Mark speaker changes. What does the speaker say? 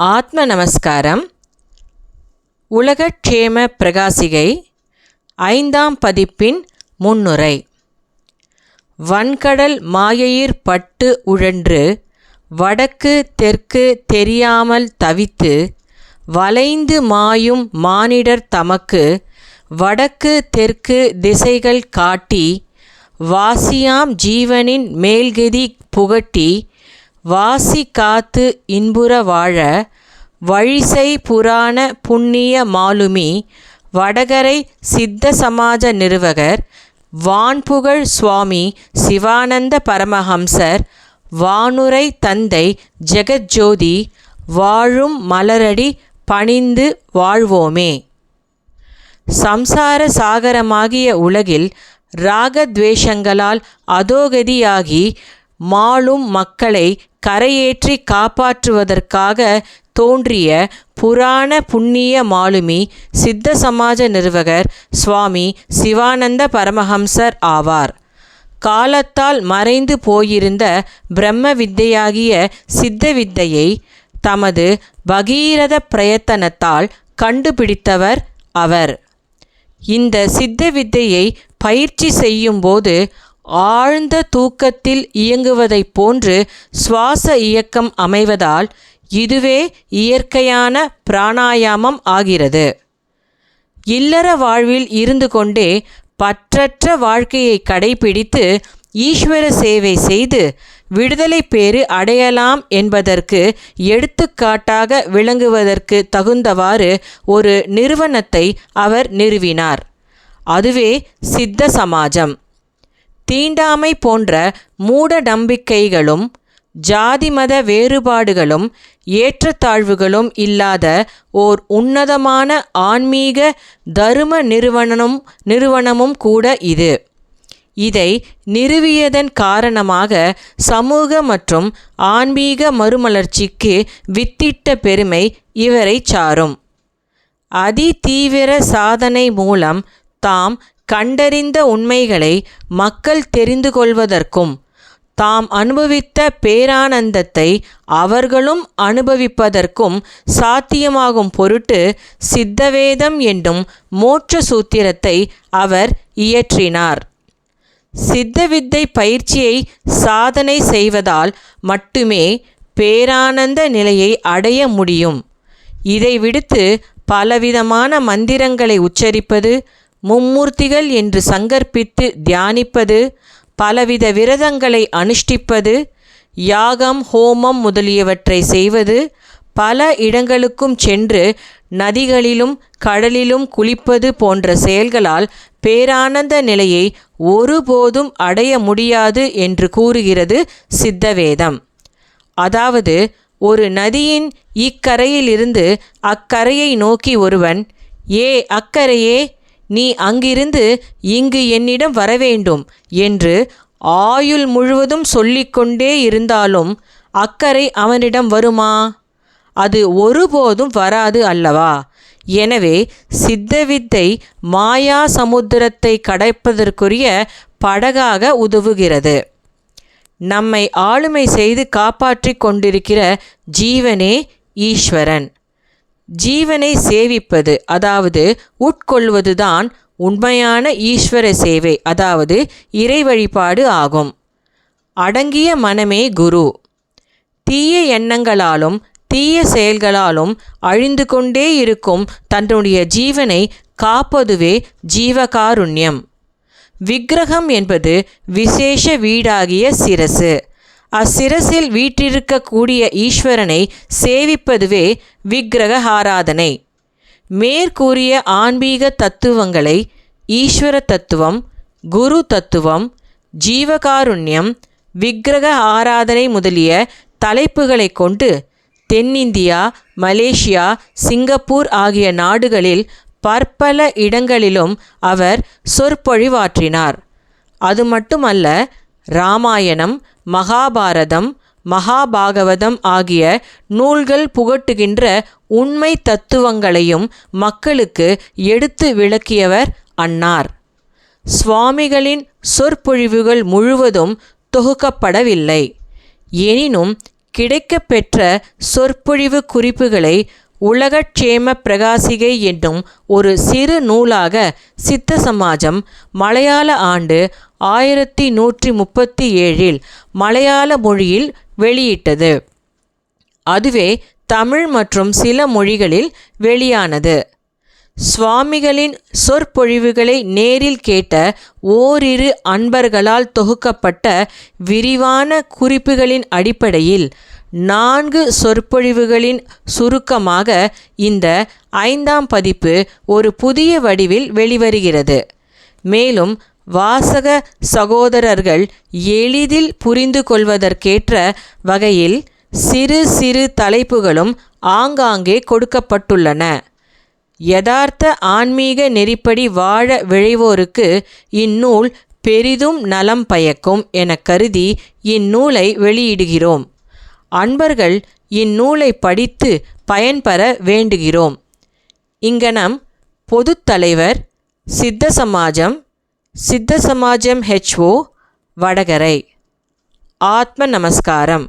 Speaker 1: ஆத்ம நமஸ்காரம். உலகக்ஷேம பிரகாசிகை 5ஆம் பதிப்பின் முன்னுரை. வன்கடல் மாயையிற் பட்டு உழன்று வடக்கு தெற்கு தெரியாமல் தவித்து வளைந்து மாயும் மானிடர் தமக்கு வடக்கு தெற்கு திசைகள் காட்டி வாசியாம் ஜீவனின் மேல்கதி புகட்டி வாசி காத்து இன்புற வாழ வழிசை புராண புண்ணிய மாலுமி வடகரை சித்த சமாஜ நிறுவகர் வான்புகழ் சுவாமி சிவானந்த பரமஹம்சர் வானுரை தந்தை ஜெகஜோதி வாழும் மலரடி பணிந்து வாழ்வோமே. சம்சார சாகரமாகிய உலகில் ராகத்வேஷங்களால் அதோகதியாகி மாளும் மக்களை கரையேற்றி காப்பாற்றுவதற்காக தோன்றிய புராண புண்ணிய மாலுமி சித்த சமாஜ நிறுவகர் சுவாமி சிவானந்த பரமஹம்சர் ஆவார். காலத்தால் மறைந்து போயிருந்த பிரம்ம வித்தையாகிய சித்த வித்தையை தமது பகீரத பிரயத்தனத்தால் கண்டுபிடித்தவர் அவர். இந்த சித்த வித்தையை பயிற்சி செய்யும்போது ஆழ்ந்த தூக்கத்தில் இயங்குவதைப் போன்று சுவாச இயக்கம் அமைவதால் இதுவே இயற்கையான பிராணாயாமம் ஆகிறது. இல்லற வாழ்வில் இருந்து கொண்டே பற்றற்ற வாழ்க்கையை கடைபிடித்து ஈஸ்வர சேவை செய்து விடுதலை பேறு அடையலாம் என்பதற்கு எடுத்துக்காட்டாக விளங்குவதற்கு தகுந்தவாறு ஒரு நிறுவனத்தை அவர் நிறுவினார். அதுவே சித்த சமாஜம். தீண்டாமை போன்ற மூட நம்பிக்கைகளும் ஜாதி மத வேறுபாடுகளும் ஏற்றத்தாழ்வுகளும் இல்லாத ஓர் உன்னதமான ஆன்மீக தரும நிறுவனமும் கூட இது. இதை நிறுவியதன் காரணமாக சமூக மற்றும் ஆன்மீக மறுமலர்ச்சிக்கு வித்திட்ட பெருமை இவரை சாரும். அதி தீவிர சாதனை மூலம் தாம் கண்டறிந்த உண்மைகளை மக்கள் தெரிந்து கொள்வதற்கும் தாம் அனுபவித்த பேரானந்தத்தை அவர்களும் அனுபவிப்பதற்கும் சாத்தியமாகும் பொருட்டு சித்தவேதம் என்னும் மோட்ச சூத்திரத்தை அவர் இயற்றினார். சித்தவித்தை பயிற்சியை சாதனை செய்வதால் மட்டுமே பேரானந்த நிலையை அடைய முடியும். இதை விடுத்து பலவிதமான மந்திரங்களை உச்சரிப்பது, மும்மூர்த்திகள் என்று சங்கற்பித்து தியானிப்பது, பலவித விரதங்களை அனுஷ்டிப்பது, யாகம் ஹோமம் முதலியவற்றை செய்வது, பல இடங்களுக்கும் சென்று நதிகளிலும் கடலிலும் குளிப்பது போன்ற செயல்களால் பேரானந்த நிலையை ஒருபோதும் அடைய முடியாது என்று கூறுகிறது சித்தவேதம். அதாவது ஒரு நதியின் இக்கரையிலிருந்து அக்கரையை நோக்கி ஒருவன், ஏ அக்கரையே, நீ அங்கிருந்து இங்கு என்னிடம் வரவேண்டும் என்று ஆயுள் முழுவதும் சொல்லிக்கொண்டே இருந்தாலும் அக்கறை அவனிடம் வருமா? அது ஒருபோதும் வராது அல்லவா? எனவே சித்தவித்தை மாயா சமுத்திரத்தை கடப்பதற்குரிய படகாக உதவுகிறது. நம்மை ஆளுமை செய்து காப்பாற்றி கொண்டிருக்கிற ஜீவனே ஈஸ்வரன். ஜீவனை சேவிப்பது, அதாவது உட்கொள்வதுதான் உண்மையான ஈஸ்வர சேவை, அதாவது இறை வழிபாடு ஆகும். அடங்கிய மனமே குரு. தீய எண்ணங்களாலும் தீய செயல்களாலும் அழிந்து கொண்டே இருக்கும் தன்னுடைய ஜீவனை காப்பதுவே ஜீவகாருண்யம். விக்கிரகம் என்பது விசேஷ வீடாகிய சிரசு. அச்சிரசில் வீற்றிருக்கக்கூடிய ஈஸ்வரனை சேவிப்பதுவே விக்கிரக ஆராதனை. மேற்கூறிய ஆன்மீக தத்துவங்களை ஈஸ்வர தத்துவம், குரு தத்துவம், ஜீவகாருண்யம், விக்கிரக ஆராதனை முதலிய தலைப்புகளை கொண்டு தென்னிந்தியா, மலேசியா, சிங்கப்பூர் ஆகிய நாடுகளில் பற்பல இடங்களிலும் அவர் சொற்பொழிவாற்றினார். அது மட்டுமல்ல, இராமாயணம், மகாபாரதம், மகாபாகவதம் ஆகிய நூல்கள் புகட்டுகின்ற உண்மை தத்துவங்களையும் மக்களுக்கு எடுத்து விளக்கியவர் அன்னார். சுவாமிகளின் சொற்பொழிவுகள் முழுவதும் தொகுக்கப்படவில்லை. எனினும் கிடைக்கப்பெற்ற சொற்பொழிவு குறிப்புகளை உலகக்ஷேம பிரகாசிகை என்னும் ஒரு சிறு நூலாக சித்த சமாஜம் மலையாள ஆண்டு 1137 மலையாள மொழியில் வெளியிட்டது. அதுவே தமிழ் மற்றும் சில மொழிகளில் வெளியானது. சுவாமிகளின் சொற்பொழிவுகளை நேரில் கேட்ட ஓரிரு அன்பர்களால் தொகுக்கப்பட்ட விரிவான குறிப்புகளின் அடிப்படையில் 4 சொற்பொழிவுகளின் சுருக்கமாக இந்த 5ஆம் பதிப்பு ஒரு புதிய வடிவில் வெளிவருகிறது. மேலும் வாசக சகோதரர்கள் எளிதில் புரிந்து கொள்வதற்கேற்ற வகையில் சிறு சிறு தலைப்புகளும் ஆங்காங்கே கொடுக்கப்பட்டுள்ளன. யதார்த்த ஆன்மீக நெறிப்படி வாழ விழைவோருக்கு இந்நூல் பெரிதும் நலம் பயக்கும் என கருதி இந்நூலை வெளியிடுகிறோம். அன்பர்கள் இந்நூலை படித்து பயன்பெற வேண்டுகிறோம். இங்கனம் பொதுத் தலைவர் சித்த சமாஜம் HO வடகரை. ஆத்ம நமஸ்காரம்.